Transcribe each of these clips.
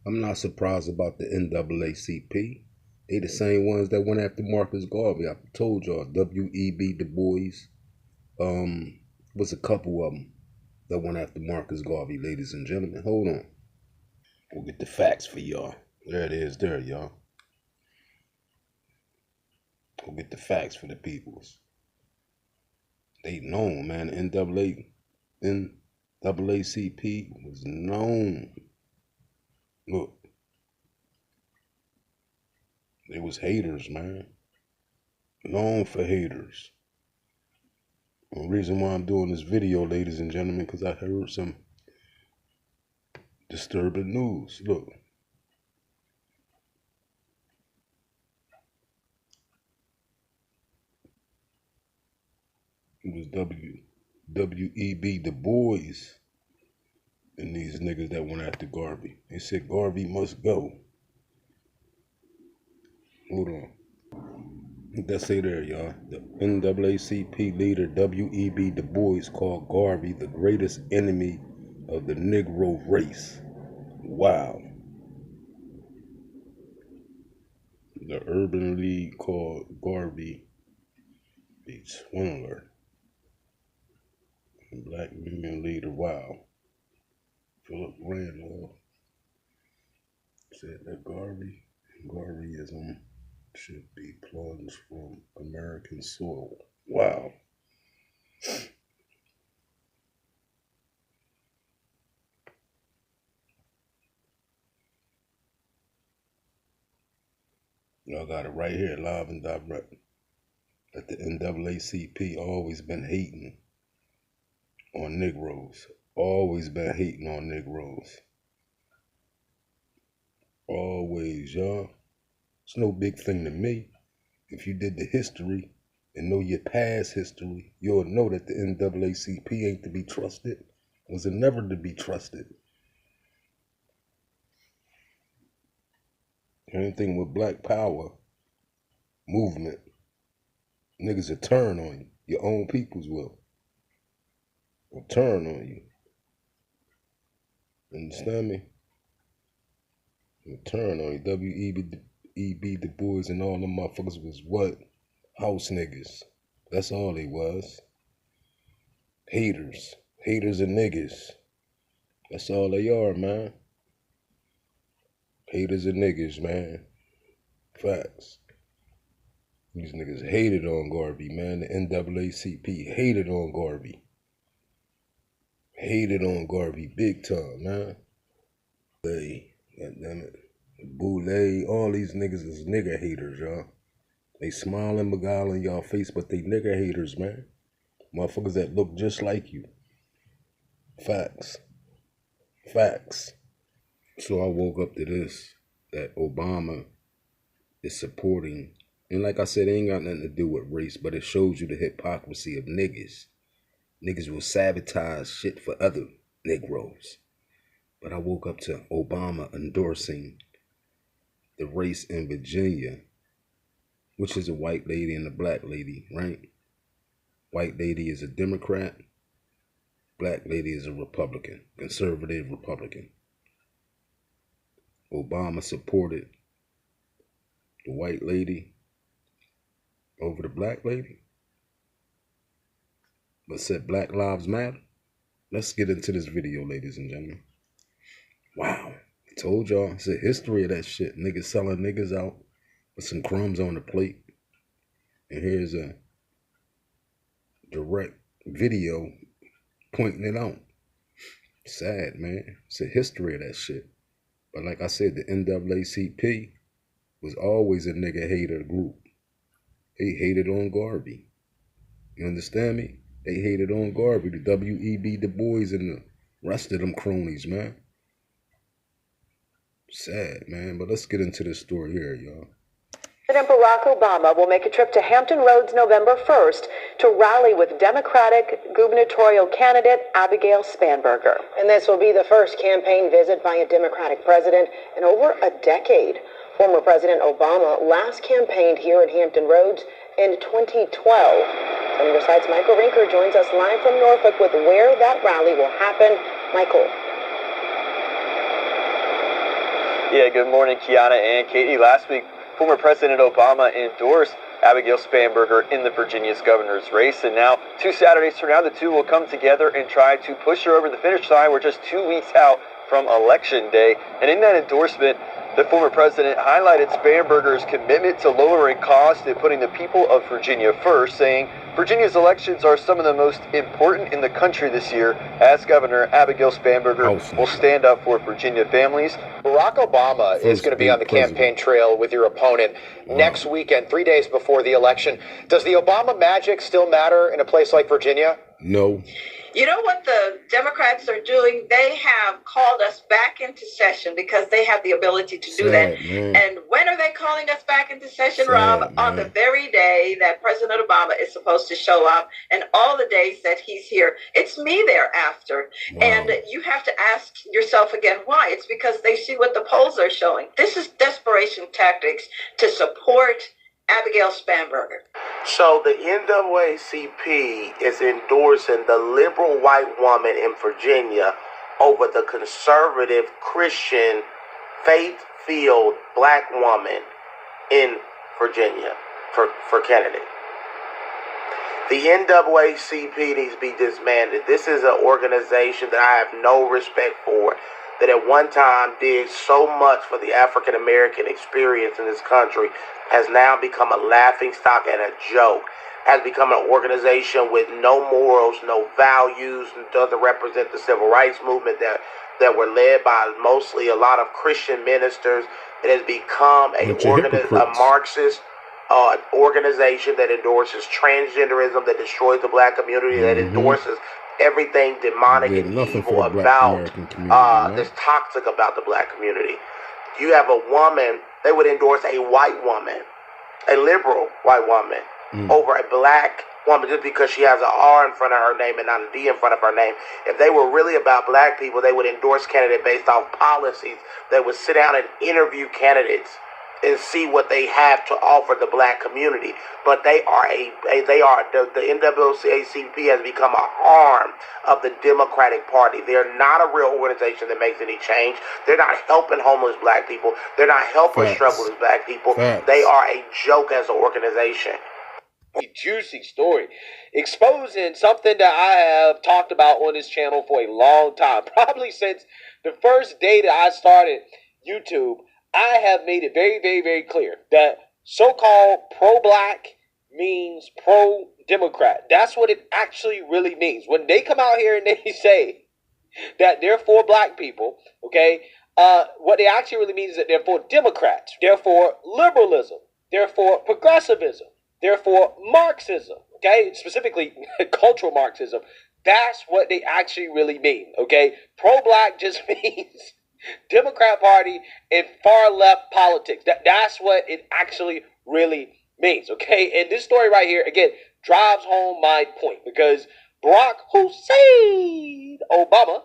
I'm not surprised about the NAACP. They the same ones that went after Marcus Garvey. I told y'all, W.E.B. Du Bois. Was a couple of them that went after Marcus Garvey, ladies and gentlemen. Hold on. We'll get the facts for y'all. There it is there, y'all. We'll get the facts for the peoples. They known, man. NAACP was known. Look. They was haters, man. Known for haters. The reason why I'm doing this video, ladies and gentlemen, because I heard some disturbing news. Look. It was W.E.B. Du Bois and these niggas that went after Garvey. They said Garvey must go. Hold on. Let's say there, y'all. The NAACP leader W.E.B. Du Bois called Garvey the greatest enemy of the Negro race. Wow. The Urban League called Garvey a swindler. Black Union leader, wow. Philip Randolph said that Garveyism should be plunged from American soil. Wow. Y'all got it right here, live and direct. That the NAACP always been hating on Negroes. Always been hating on Negroes. Always, y'all. It's no big thing to me. If you did the history and know your past history, you'll know that the NAACP ain't to be trusted. Was it never to be trusted? Anything with Black Power movement, niggas will turn on you. Your own peoples will turn on you. Understand me? Will turn on you. W.E.B. Du Bois and all them motherfuckers was what? House niggas. That's all they was. Haters. Haters and niggas. That's all they are, man. Haters and niggas, man. Facts. These niggas hated on Garvey, man. The NAACP hated on Garvey. Hated on Garvey big time, man. Goddammit. Boulay, all these niggas is nigga haters, y'all. They smile and beguile in y'all face, but they nigga haters, man. Motherfuckers that look just like you. Facts. Facts. So I woke up to this, that Obama is supporting, and like I said, it ain't got nothing to do with race, but it shows you the hypocrisy of niggas. Niggas will sabotage shit for other Negroes. But I woke up to Obama endorsing the race in Virginia, which is a white lady and a black lady, right? White lady is a Democrat. Black lady is a Republican, conservative Republican. Obama supported the white lady over the black lady, but said Black Lives Matter. Let's get into this video, ladies and gentlemen. Wow. I told y'all, it's a history of that shit. Niggas selling niggas out with some crumbs on the plate. And here's a direct video pointing it out. Sad, man. It's a history of that shit. But like I said, the NAACP was always a nigga hater group. They hated on Garvey. You understand me? They hated on Garvey, the W.E.B. Du Bois and the rest of them cronies, man. Sad, man. But let's get into this story here, y'all. President Barack Obama will make a trip to Hampton Roads November 1st to rally with Democratic gubernatorial candidate Abigail Spanberger. And this will be the first campaign visit by a Democratic president in over a decade. Former President Obama last campaigned here at Hampton Roads in 2012. Riverside's Michael Rinker joins us live from Norfolk with where that rally will happen. Michael. Yeah, good morning, Kiana and Katie. Last week, former President Obama endorsed Abigail Spanberger in the Virginia's governor's race, and now 2 Saturdays from now, the two will come together and try to push her over the finish line. We're just 2 weeks out from Election Day, and in that endorsement, the former president highlighted Spanberger's commitment to lowering costs and putting the people of Virginia first, saying Virginia's elections are some of the most important in the country this year, as Governor Abigail Spanberger will stand up for Virginia families. Barack Obama is going to be on the campaign trail with your opponent next weekend, 3 days before the election. Does the Obama magic still matter in a place like Virginia? No. You know what the Democrats are doing? They have called us back into session because they have the ability to do that. Man. And when are they calling us back into session, Rob? Man. On the very day that President Obama is supposed to show up and all the days that he's here. It's me thereafter. Wow. And you have to ask yourself again, why? It's because they see what the polls are showing. This is desperation tactics to support Abigail Spanberger. So the NAACP is endorsing the liberal white woman in Virginia over the conservative Christian faith-filled black woman in Virginia for candidate. The NAACP needs to be disbanded. This is an organization that I have no respect for, that at one time did so much for the African American experience in this country, has now become a laughingstock and a joke, has become an organization with no morals, no values, and doesn't represent the civil rights movement that were led by mostly a lot of Christian ministers. It has become a Marxist organization that endorses transgenderism, that destroys the black community, that endorses everything demonic and evil about this toxic about the black community. You have a woman, they would endorse a white woman, a liberal white woman, over a black woman just because she has an R in front of her name and not a D in front of her name. If they were really about black people, they would endorse candidates based off policies. They would sit down and interview candidates and see what they have to offer the black community. But the NAACP has become an arm of the Democratic Party. They're not a real organization that makes any change. They're not helping homeless black people. They're not helping struggling black people. They are a joke as an organization. Juicy story exposing something that I have talked about on this channel for a long time, probably since the first day that I started YouTube. I have made it very, very, very clear that so-called pro-black means pro-Democrat. That's what it actually really means. When they come out here and they say that they're for black people, okay, what they actually really mean is that they're for Democrats. They're for liberalism. They're for progressivism. They're for Marxism, okay, specifically cultural Marxism. That's what they actually really mean, okay? Pro-black just means Democrat Party and far left politics. That's what it actually really means, okay? And this story right here, again, drives home my point, because Barack Hussein Obama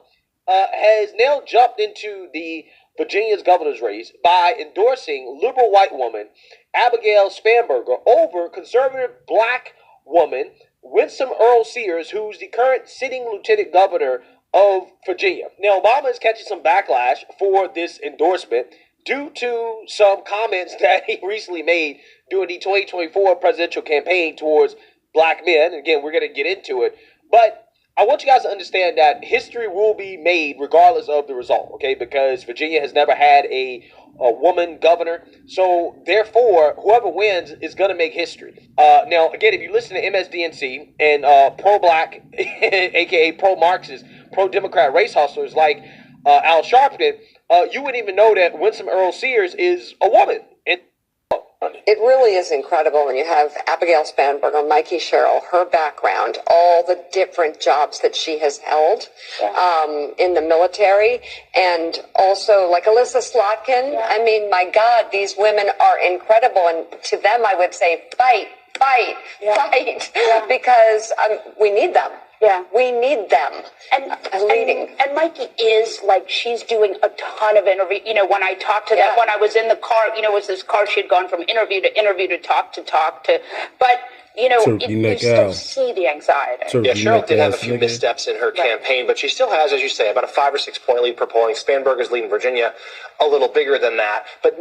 has now jumped into the Virginia's governor's race by endorsing liberal white woman Abigail Spanberger over conservative black woman Winsome Earl Sears, who's the current sitting lieutenant governor of Virginia. Now, Obama is catching some backlash for this endorsement due to some comments that he recently made during the 2024 presidential campaign towards black men. Again, we're going to get into it. But I want you guys to understand that history will be made regardless of the result, okay? Because Virginia has never had a woman governor. So, therefore, whoever wins is going to make history. Now, again, if you listen to MSDNC and pro-black, a.k.a. pro-Marxist, pro-Democrat race hustlers like Al Sharpton, you wouldn't even know that Winsome Earl Sears is a woman. It really is incredible when you have Abigail Spanberger, Mikey Sherrill, her background, all the different jobs that she has held in the military, and also like Alyssa Slotkin. I mean, my God, these women are incredible, and to them I would say fight, because we need them. Yeah, we need them. And leading. And Mikey is like, she's doing a ton of interview. You know, when I talked to them, when I was in the car, you know, it was this car, she had gone from interview to interview to talk to. But You know, Turkey you neck still Al. see the anxiety. Turkey Yeah, Cheryl neck did have a ass few nigga. missteps in her campaign, but she still has, as you say, about a 5 or 6 point lead per polling. Spanberger's lead in Virginia a little bigger than that, but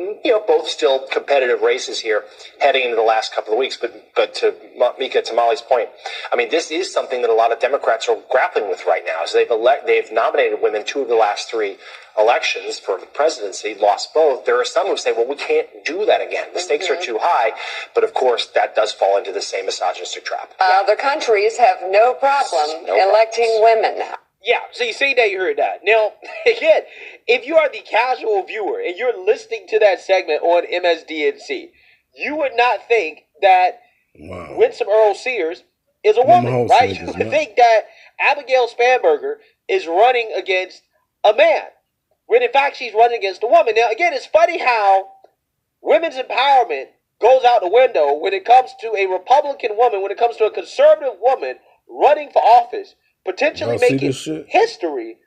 both still competitive races here heading into the last couple of weeks. But to Mika, to Molly's point, I mean, this is something that a lot of Democrats are grappling with right now. So they've nominated women 2 of the last 3 elections for the presidency, lost both. There are some who say, well, we can't do that again. The stakes are too high. But of course, that does fall into the same misogynistic trap. Other countries have no problem electing women. Yeah, so you see that, you heard that. Now, again, if you are the casual viewer and you're listening to that segment on MSDNC, you would not think that Winsome Earl Sears is a woman, right? You would think that Abigail Spanberger is running against a man, when in fact she's running against a woman. Now, again, it's funny how women's empowerment goes out the window when it comes to a Republican woman, when it comes to a conservative woman running for office, potentially making history.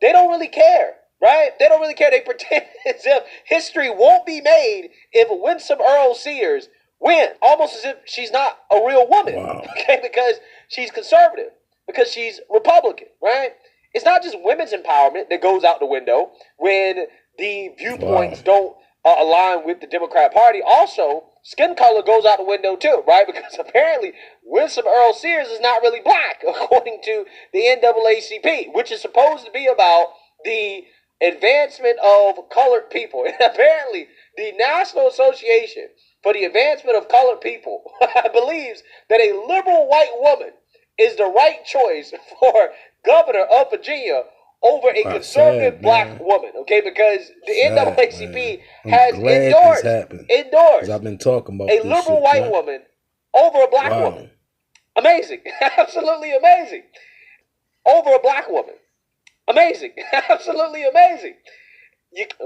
They don't really care, right? They don't really care. They pretend as if history won't be made if Winsome Earl Sears wins, almost as if she's not a real woman, okay? Because she's conservative, because she's Republican, right? It's not just women's empowerment that goes out the window when the viewpoints don't align with the Democrat Party. Also, skin color goes out the window too, right? Because apparently Winsome Earl Sears is not really black, according to the NAACP, which is supposed to be about the advancement of colored people. And apparently the National Association for the Advancement of Colored People believes that a liberal white woman is the right choice for governor of Virginia over a conservative black woman, okay? Because the NAACP has endorsed I've been talking about a liberal white woman over a black woman. Amazing. Absolutely amazing. Over a black woman. Amazing. Absolutely amazing.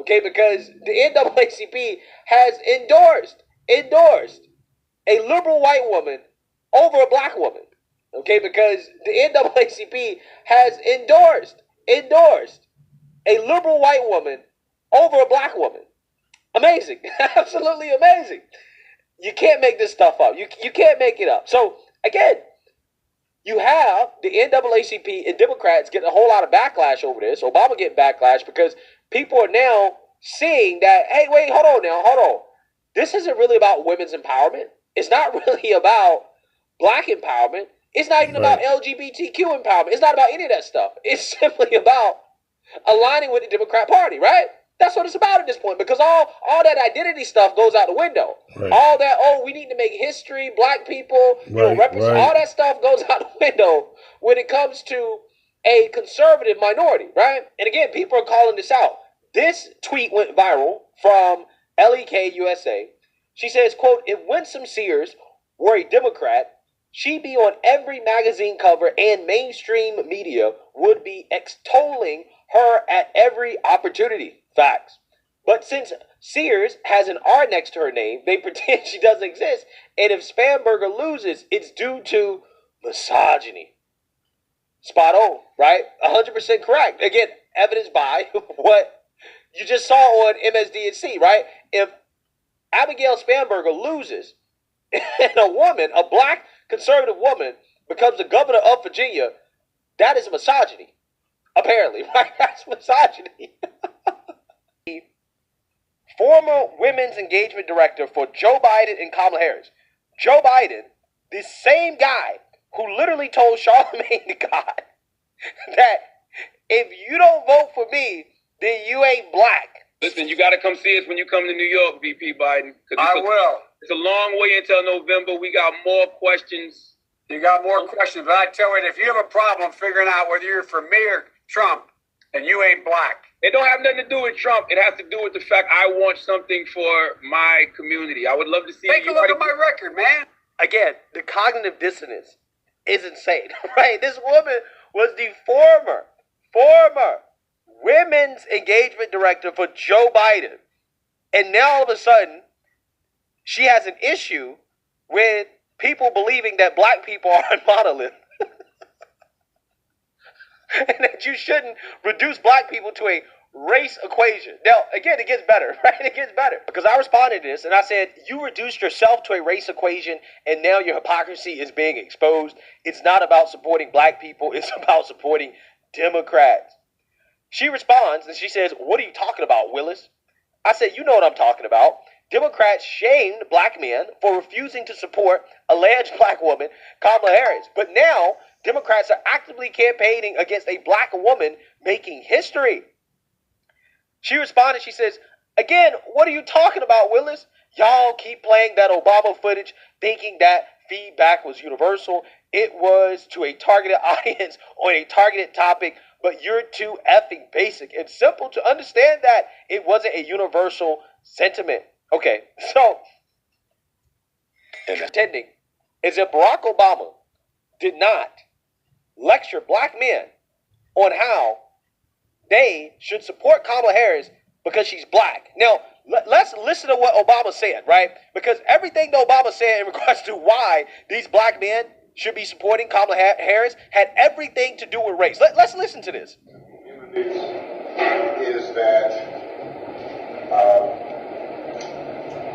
Because the NAACP has endorsed a liberal white woman over a black woman. Okay, because the NAACP has endorsed a liberal white woman over a black woman. Amazing. Absolutely amazing. You can't make this stuff up. You can't make it up. So, again, you have the NAACP and Democrats getting a whole lot of backlash over this. Obama getting backlash because people are now seeing that, hey, wait, hold on. This isn't really about women's empowerment. It's not really about black empowerment. It's not even about LGBTQ empowerment. It's not about any of that stuff. It's simply about aligning with the Democrat Party, right? That's what it's about at this point, because all that identity stuff goes out the window. All that, we need to make history, black people, represent, all that stuff goes out the window when it comes to a conservative minority, right? And again, people are calling this out. This tweet went viral from LEK USA. She says, quote, if Winsome Sears were a Democrat, she'd be on every magazine cover and mainstream media would be extolling her at every opportunity. Facts. But since Sears has an R next to her name, they pretend she doesn't exist. And if Spanberger loses, it's due to misogyny. Spot on, right? 100% correct. Again, evidenced by what you just saw on MSDNC, right? If Abigail Spanberger loses and a woman, a black conservative woman, becomes the governor of Virginia, that is misogyny. Apparently, right? That's misogyny. Former women's engagement director for Joe Biden and Kamala Harris. Joe Biden, the same guy who literally told Charlamagne the God that if you don't vote for me, then you ain't black. Listen, you got to come see us when you come to New York, VP Biden. I will. It's a long way until November. We got more questions. You got more questions, but I tell you, if you have a problem figuring out whether you're for me or Trump, and you ain't black. It don't have nothing to do with Trump. It has to do with the fact I want something for my community. I would love to see. Take a look at my record, man. Again, the cognitive dissonance is insane, right? This woman was the former women's engagement director for Joe Biden. And now all of a sudden, she has an issue with people believing that black people are a monolith. And that you shouldn't reduce black people to a race equation. Now, again, it gets better, right? It gets better. Because I responded to this and I said, you reduced yourself to a race equation and now your hypocrisy is being exposed. It's not about supporting black people. It's about supporting Democrats. She responds and she says, what are you talking about, Willis? I said, you know what I'm talking about. Democrats shamed black men for refusing to support alleged black woman, Kamala Harris. But now, Democrats are actively campaigning against a black woman making history. She responded, she says, again, what are you talking about, Willis? Y'all keep playing that Obama footage thinking that feedback was universal. It was to a targeted audience on a targeted topic, but you're too effing basic and simple to understand that it wasn't a universal sentiment. Okay, so pretending is that Barack Obama did not lecture black men on how they should support Kamala Harris because she's black. Now, let's listen to what Obama said, right? Because everything that Obama said in regards to why these black men should be supporting Kamala Harris had everything to do with race. Let's listen to this. Is that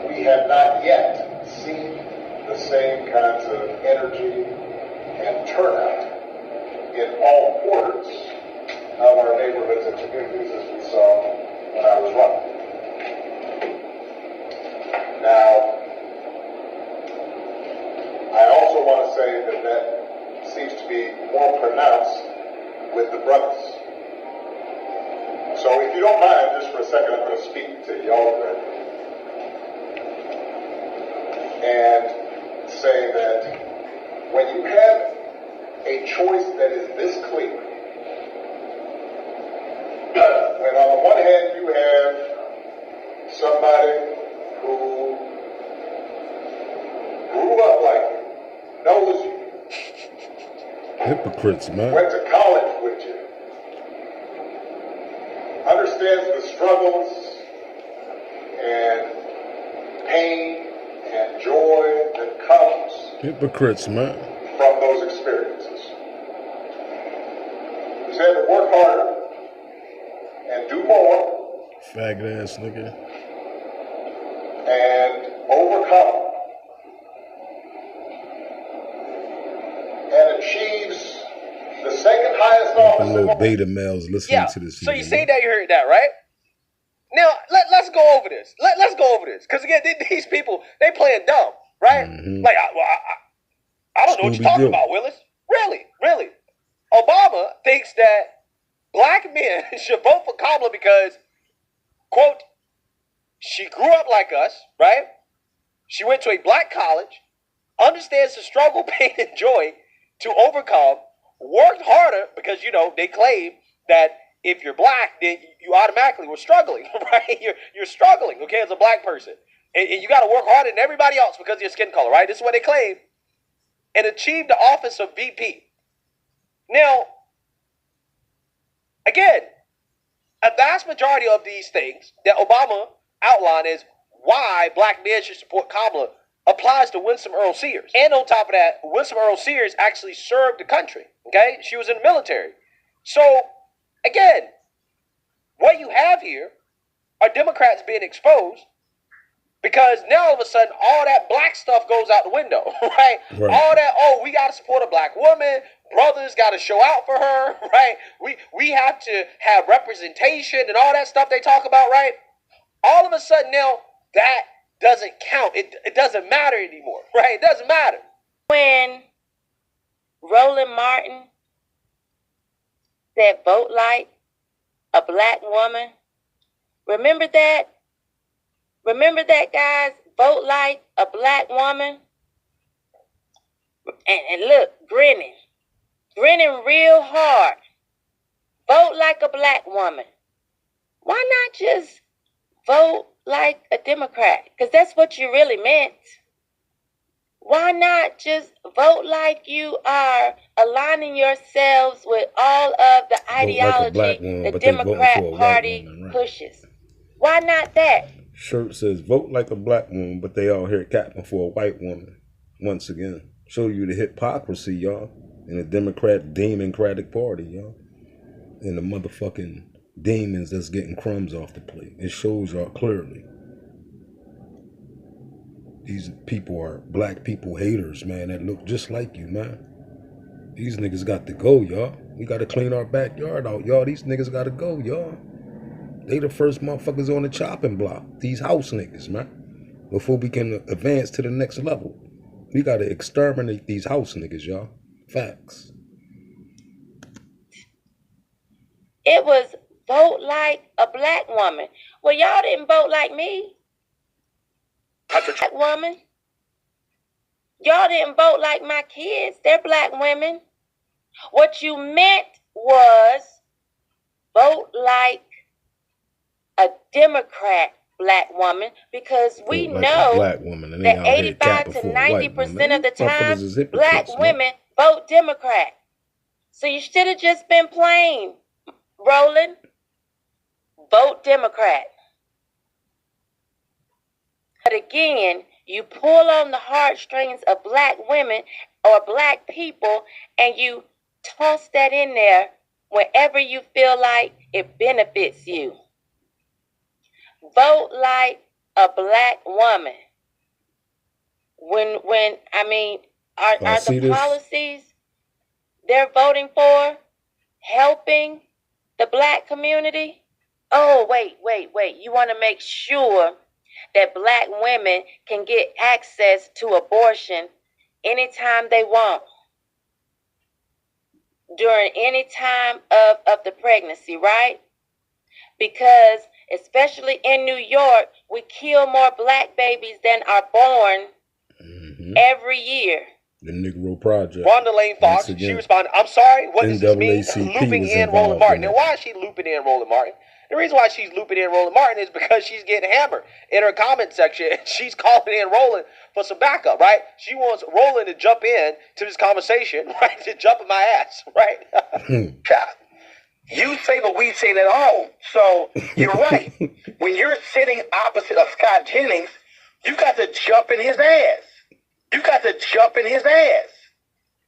we have not yet seen the same kinds of energy and turnout in all quarters of our neighborhoods and communities as we saw when I was running. Now, I also want to say that that seems to be more pronounced with the brothers. So if you don't mind, just for a second, I'm going to speak to y'all directly and say that when you have a choice that is this clear, when on the one hand you have somebody who grew up like you, knows you, hypocrites, man, went to college with you, understands the struggles and pain and joy that comes hypocrites, man, from those experiences. He's had to work harder and do more faggot ass nigga, and overcome and achieves the second highest office in the little world. beta males listening to this. So you see that, you heard that, right? Now, let's go over this. Let's go over this. Because, again, these people, they playing dumb, right? Mm-hmm. Like, I don't know what you're talking about, Willis. Really. Obama thinks that black men should vote for Kamala because, quote, she grew up like us, right? She went to a black college, understands the struggle, pain, and joy to overcome, worked harder because, you know, they claim that if you're black, then you automatically were struggling, right? You're struggling, okay, as a black person. And you got to work harder than everybody else because of your skin color, right? This is what they claim. And achieve the office of VP. Now, again, a vast majority of these things that Obama outlined as why black men should support Kamala applies to Winsome Earl Sears. And on top of that, Winsome Earl Sears actually served the country, okay? She was in the military. So, again, what you have here are Democrats being exposed because now all of a sudden all that black stuff goes out the window, right? All that, oh, we got to support a black woman, brothers got to show out for her, right? We have to have representation and all that stuff they talk about, right? All of a sudden now that doesn't count. It doesn't matter anymore, right? It doesn't matter. When Roland Martin said vote like a black woman, remember that? Remember that, guys? Vote like a black woman. And look, grinning real hard. Vote like a black woman. Why not just vote like a Democrat? Because that's what you really meant. Why not just vote like you are aligning yourselves with all of the ideology the Democrat Party pushes? Why not that? Shirt says, vote like a black woman, but they all here capping for a white woman. Once again, show you the hypocrisy, y'all, in the Democratic Party, y'all. In the motherfucking demons that's getting crumbs off the plate. It shows y'all clearly. These people are black people haters, man, that look just like you, man. These niggas got to go, y'all. We got to clean our backyard out, y'all. These niggas got to go, y'all. They the first motherfuckers on the chopping block. These house niggas, man. Before we can advance to the next level. We got to exterminate these house niggas, y'all. Facts. It was vote like a black woman. Well, y'all didn't vote like me. Black woman. Y'all didn't vote like my kids. They're black women. What you meant was vote like a Democrat black woman, because we like know black woman, and that 85 to 90% of the time, black women vote Democrat. So you should have just been plain, Roland, vote Democrat. But again, you pull on the heartstrings of black women or black people, and you toss that in there whenever you feel like it benefits you. Vote like a black woman. Are the policies they're voting for helping the black community? Oh, wait. You want to make sure that black women can get access to abortion anytime they want, during any time of the pregnancy, right? Because especially in New York, we kill more black babies than are born every year. The Negro Project. Rhonda Lane Fox, she responded, I'm sorry, what does this mean? Looping in Roland Martin. Now, why is she looping in Roland Martin? The reason why she's looping in Roland Martin is because she's getting hammered in her comment section. She's calling in Roland for some backup, right? She wants Roland to jump in to this conversation, right? To jump in my ass, right? You say what we say at home. So you're right. When you're sitting opposite of Scott Jennings, you got to jump in his ass. You got to jump in his ass.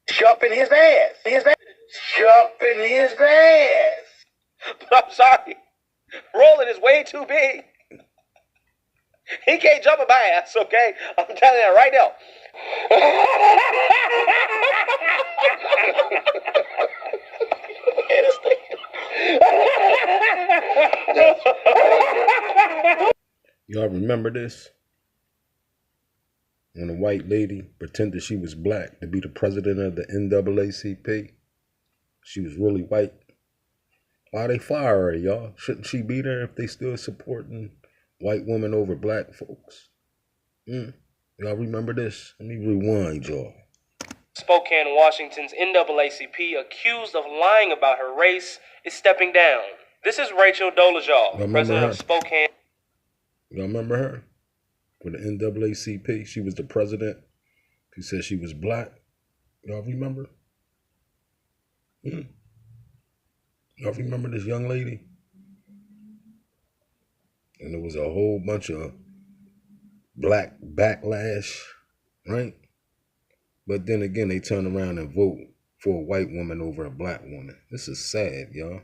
Jump in his ass. Jump in his ass. But I'm sorry. Roland is way too big. He can't jump in my ass, okay? I'm telling you that right now. Y'all remember this? When a white lady pretended she was black to be the president of the NAACP. She was really white. Why they fire her, y'all? Shouldn't she be there if they still supporting white women over black folks? Y'all remember this? Let me rewind, y'all. Spokane, Washington's NAACP, accused of lying about her race, is stepping down. This is Rachel Dolezal, president of Spokane. Y'all remember her? For the NAACP, she was the president. She said she was black. Y'all remember? Y'all remember this young lady? And there was a whole bunch of black backlash, right? But then again, they turn around and vote for a white woman over a black woman. This is sad, y'all.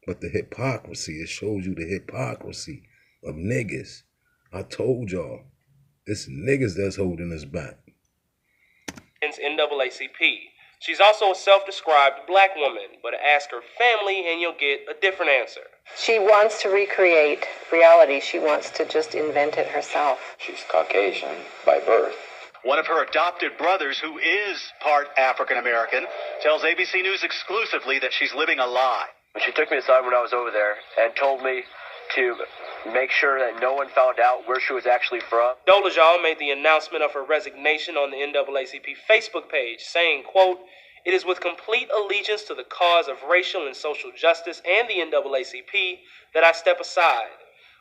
But the hypocrisy, it shows you the hypocrisy of niggas. I told y'all, it's niggas that's holding us back. NAACP. She's also a self-described black woman, but ask her family and you'll get a different answer. She wants to recreate reality. She wants to just invent it herself. She's Caucasian by birth. One of her adopted brothers, who is part African-American, tells ABC News exclusively that she's living a lie. She took me aside when I was over there and told me to make sure that no one found out where she was actually from. Dolezal made the announcement of her resignation on the NAACP Facebook page, saying, quote, "It is with complete allegiance to the cause of racial and social justice and the NAACP that I step aside.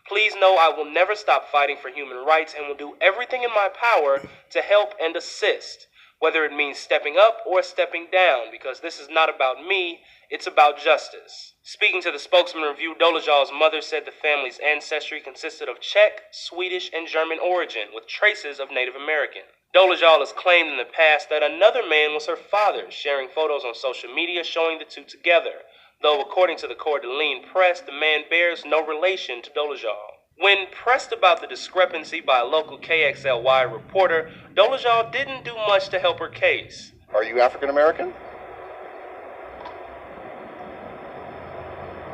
Please know I will never stop fighting for human rights and will do everything in my power to help and assist, whether it means stepping up or stepping down, because this is not about me, it's about justice." Speaking to the Spokesman Review, Dolezal's mother said the family's ancestry consisted of Czech, Swedish, and German origin, with traces of Native American. Dolezal has claimed in the past that another man was her father, sharing photos on social media showing the two together. though according to the Coeur d'Alene Press, the man bears no relation to Dolezal. When pressed about the discrepancy by a local KXLY reporter, Dolezal didn't do much to help her case. Are you African American?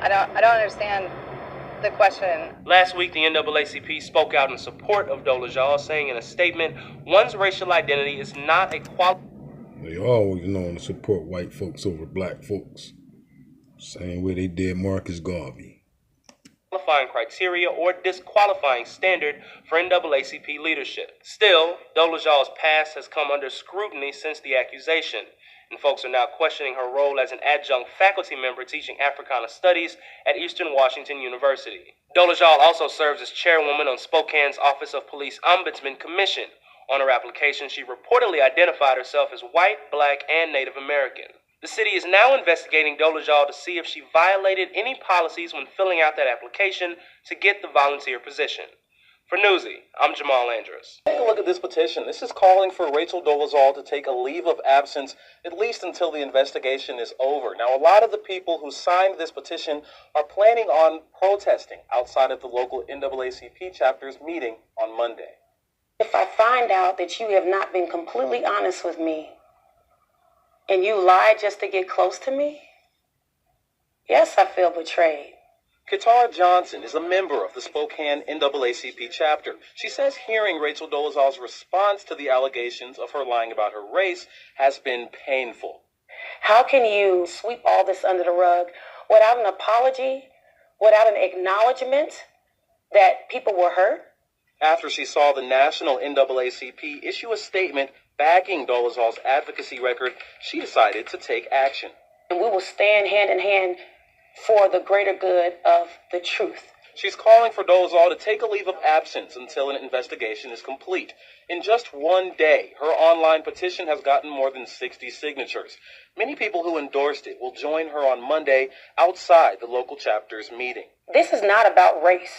I don't understand the question. Last week, the NAACP spoke out in support of Dolezal, saying in a statement, one's racial identity is not a They always known to support white folks over black folks. Same way they did Marcus Garvey. Qualifying criteria or disqualifying standard for NAACP leadership. Still, Dolezal's past has come under scrutiny since the accusation, and folks are now questioning her role as an adjunct faculty member teaching Africana Studies at Eastern Washington University. Dolezal also serves as chairwoman on Spokane's Office of Police Ombudsman Commission. On her application, she reportedly identified herself as white, black, and Native American. The city is now investigating Dolezal to see if she violated any policies when filling out that application to get the volunteer position. For Newsy, I'm Jamal Andrews. Take a look at this petition. This is calling for Rachel Dolezal to take a leave of absence, at least until the investigation is over. Now, a lot of the people who signed this petition are planning on protesting outside of the local NAACP chapter's meeting on Monday. If I find out that you have not been completely honest with me, and you lied just to get close to me, yes, I feel betrayed. Katara Johnson is a member of the Spokane NAACP chapter. She says hearing Rachel Dolezal's response to the allegations of her lying about her race has been painful. How can you sweep all this under the rug without an apology, without an acknowledgement that people were hurt? After she saw the national NAACP issue a statement backing Dolezal's advocacy record, she decided to take action. And we will stand hand in hand for the greater good of the truth. She's calling for Dolezal to take a leave of absence until an investigation is complete. In just one day, her online petition has gotten more than 60 signatures. Many people who endorsed it will join her on Monday outside the local chapter's meeting. This is not about race.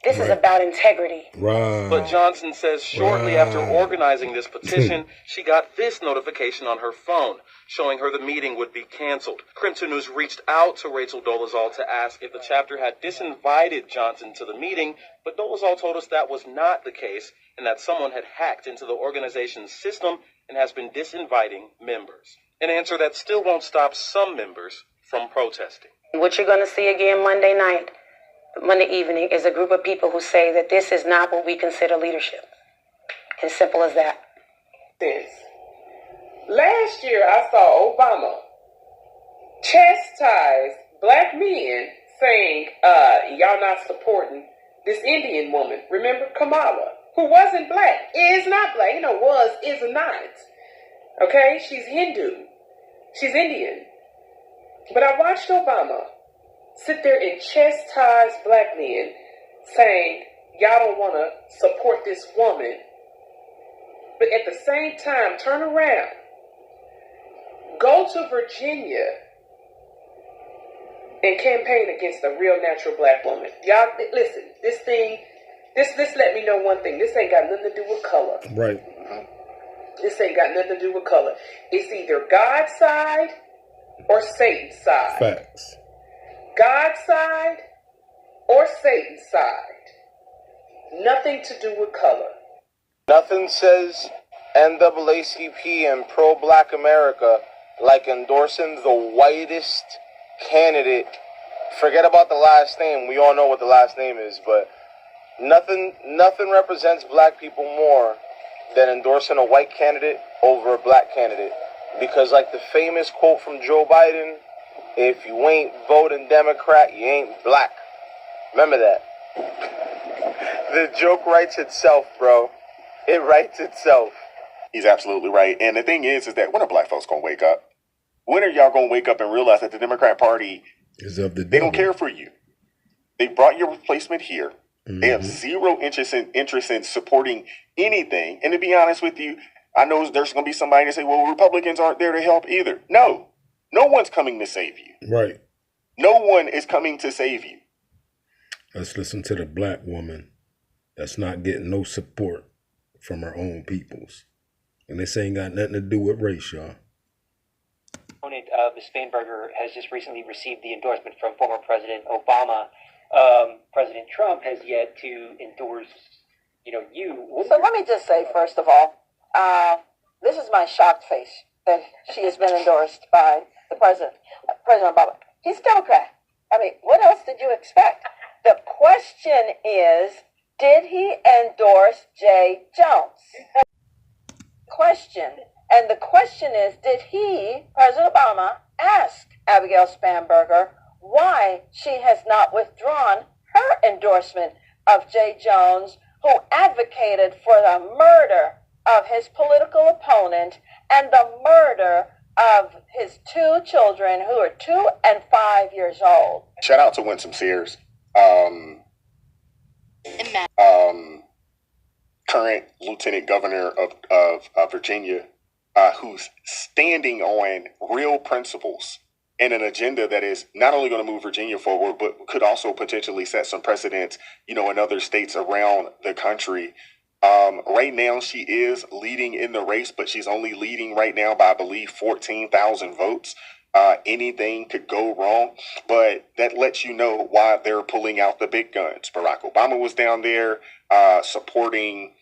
This is about integrity. Right. But Johnson says shortly after organizing this petition, she got this notification on her phone, showing her the meeting would be canceled. Crimson News reached out to Rachel Dolezal to ask if the chapter had disinvited Johnson to the meeting, but Dolezal told us that was not the case, and that someone had hacked into the organization's system and has been disinviting members. An answer that still won't stop some members from protesting. What you're going to see again Monday evening, is a group of people who say that this is not what we consider leadership. As simple as that. Last year, I saw Obama chastise black men saying, y'all not supporting this Indian woman. Remember Kamala, who wasn't black, is not black, is not. Okay, she's Hindu. She's Indian. But I watched Obama sit there and chastise black men, saying, y'all don't want to support this woman, but at the same time, turn around, go to Virginia and campaign against a real natural black woman. Y'all, listen, this let me know one thing. This ain't got nothing to do with color. Right. This ain't got nothing to do with color. It's either God's side or Satan's side. Facts. God's side or Satan's side. Nothing to do with color. Nothing says NAACP and pro-black America like endorsing the whitest candidate. Forget about the last name. We all know what the last name is, but nothing represents black people more than endorsing a white candidate over a black candidate. Because like the famous quote from Joe Biden, if you ain't voting Democrat, you ain't black. Remember that. The joke writes itself, bro. It writes itself. He's absolutely right. And the thing is that when are black folks going to wake up? When are y'all going to wake up and realize that the Democrat Party is of the devil? They don't care for you. They brought your replacement here. Mm-hmm. They have zero interest in supporting anything. And to be honest with you, I know there's going to be somebody to say, well, Republicans aren't there to help either. No. No one's coming to save you. Right. No one is coming to save you. Let's listen to the black woman that's not getting no support from her own peoples. And this ain't got nothing to do with race, y'all. opponent of the Spanberger has just recently received the endorsement from former President Obama. President Trump has yet to endorse, you. So let me just say, first of all, this is my shocked face that she has been endorsed by the President Obama. He's a Democrat. I mean, what else did you expect? The question is, did he endorse Jay Jones? And the question is, did he, President Obama, ask Abigail Spanberger why she has not withdrawn her endorsement of Jay Jones, who advocated for the murder of his political opponent and the murder of his two children who are 2 and 5 years old. Shout out to Winsome Sears, current Lieutenant Governor of Virginia, who's standing on real principles and an agenda that is not only going to move Virginia forward, but could also potentially set some precedents, in other states around the country. Right now, she is leading in the race, but she's only leading right now by, I believe, 14,000 votes. Anything could go wrong, but that lets you know why they're pulling out the big guns. Barack Obama was down there supporting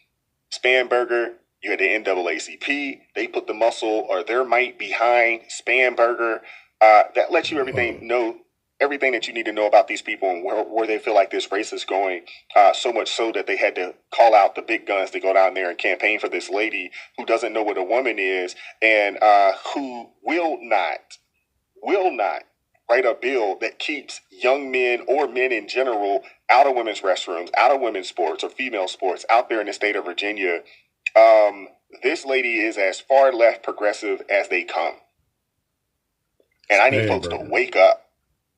Spanberger. You had the NAACP. They put the muscle or their might behind Spanberger. That lets you know everything that you need to know about these people and where they feel like this race is going, so much so that they had to call out the big guns to go down there and campaign for this lady who doesn't know what a woman is and who will not write a bill that keeps young men or men in general out of women's restrooms, out of women's sports or female sports out there in the state of Virginia. This lady is as far left progressive as they come. And I need folks to wake up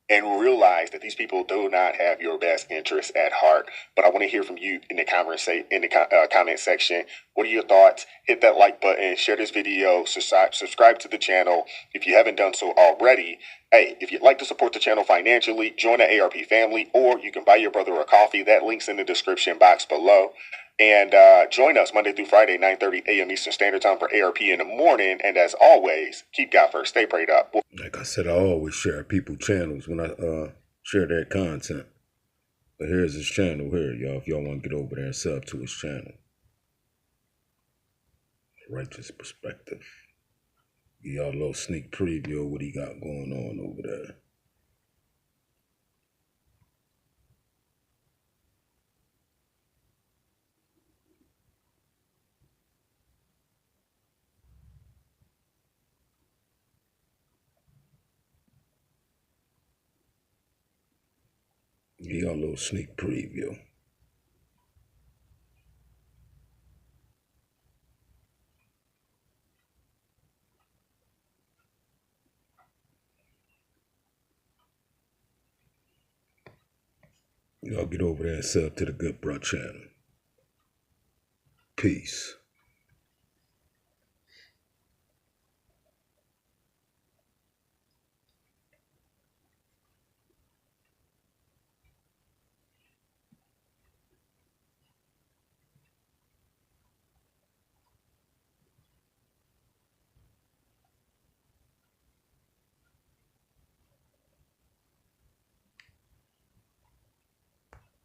and realize that these people do not have your best interests at heart. But I want to hear from you in the comment section. What are your thoughts? Hit that like button, share this video, subscribe to the channel if you haven't done so already. Hey, if you'd like to support the channel financially, join the ARP family, or you can buy your brother a coffee. That link's in the description box below. And join us Monday through Friday, 9:30 a.m. Eastern Standard Time for ARP in the morning. And as always, keep God first. Stay prayed up. Like I said, I always share people's channels when I share their content. But here's his channel here, y'all. If y'all want to get over there and sub to his channel. Righteous Perspective. Give y'all a little sneak preview of what he got going on over there. Give y'all a little sneak preview. Y'all get over there and sub to the Good Bro channel. Peace.